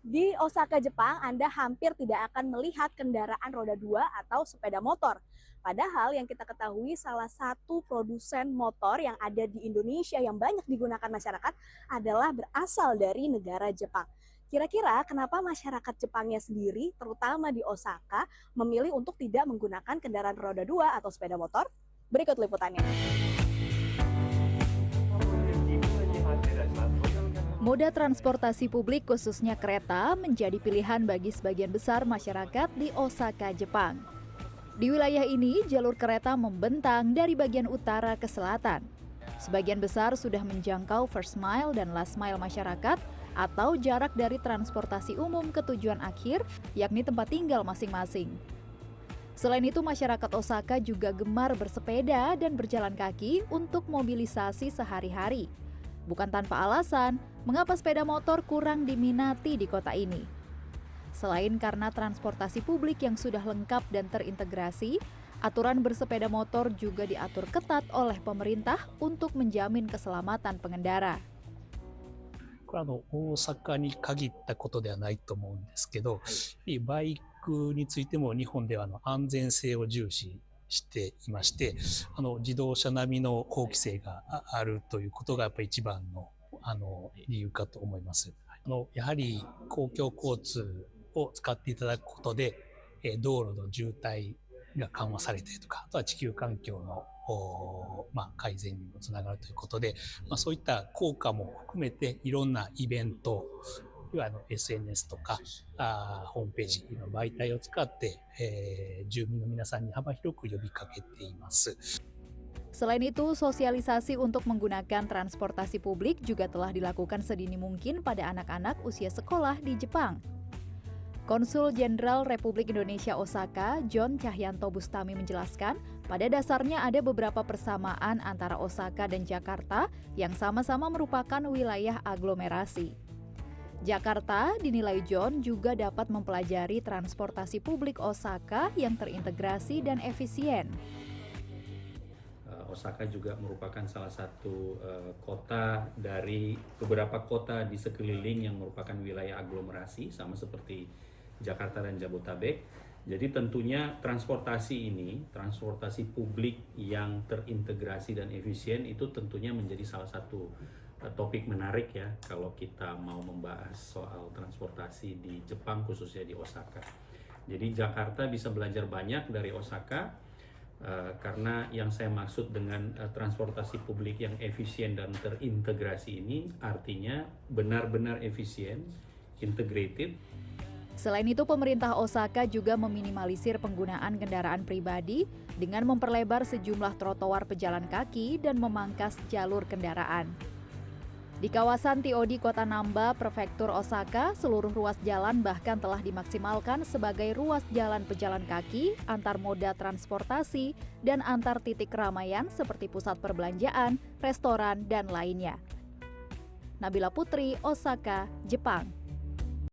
Di Osaka, Jepang, Anda hampir tidak akan melihat kendaraan roda 2 atau sepeda motor. Padahal yang kita ketahui salah satu produsen motor yang ada di Indonesia yang banyak digunakan masyarakat adalah berasal dari negara Jepang. Kira-kira kenapa masyarakat Jepangnya sendiri, terutama di Osaka, memilih untuk tidak menggunakan kendaraan roda 2 atau sepeda motor? Berikut liputannya. Moda transportasi publik khususnya kereta menjadi pilihan bagi sebagian besar masyarakat di Osaka, Jepang. Di wilayah ini, jalur kereta membentang dari bagian utara ke selatan. Sebagian besar sudah menjangkau first mile dan last mile masyarakat atau jarak dari transportasi umum ke tujuan akhir, yakni tempat tinggal masing-masing. Selain itu, masyarakat Osaka juga gemar bersepeda dan berjalan kaki untuk mobilisasi sehari-hari. Bukan tanpa alasan, mengapa sepeda motor kurang diminati di kota ini. Selain karena transportasi publik yang sudah lengkap dan terintegrasi, aturan bersepeda motor juga diatur ketat oleh pemerintah untuk menjamin keselamatan pengendara. これは大阪に限ったことではないと思うんですけど、バイクについても日本では安全性を重視していまして、自動車並みの法規制があるということがやっぱり一番の理由かと思います。やはり公共交通を使っていただくことで、道路の渋滞が緩和されてとか、あとは地球環境の改善にもつながるということで、そういった効果も含めていろんなイベント、SNS とかホームページの媒体を使って、住民の皆さんに幅広く呼びかけています。Selain itu, sosialisasi untuk menggunakan transportasi publik juga telah dilakukan sedini mungkin pada anak-anak usia sekolah di Jepang. Konsul Jenderal Republik Indonesia Osaka, John Cahyanto Bustami menjelaskan, pada dasarnya ada beberapa persamaan antara Osaka dan Jakarta yang sama-sama merupakan wilayah aglomerasi. Jakarta, dinilai John, juga dapat mempelajari transportasi publik Osaka yang terintegrasi dan efisien. Osaka juga merupakan salah satu kota dari beberapa kota di sekeliling yang merupakan wilayah aglomerasi, sama seperti Jakarta dan Jabotabek. Jadi tentunya transportasi publik yang terintegrasi dan efisien itu tentunya menjadi salah satu topik menarik ya kalau kita mau membahas soal transportasi di Jepang, khususnya di Osaka. Jadi Jakarta bisa belajar banyak dari Osaka karena yang saya maksud dengan transportasi publik yang efisien dan terintegrasi ini artinya benar-benar efisien, integrated. Selain itu, pemerintah Osaka juga meminimalisir penggunaan kendaraan pribadi dengan memperlebar sejumlah trotoar pejalan kaki dan memangkas jalur kendaraan. Di kawasan TOD Kota Namba, Prefektur Osaka, seluruh ruas jalan bahkan telah dimaksimalkan sebagai ruas jalan pejalan kaki, antar moda transportasi, dan antar titik keramaian seperti pusat perbelanjaan, restoran, dan lainnya. Nabila Putri, Osaka, Jepang.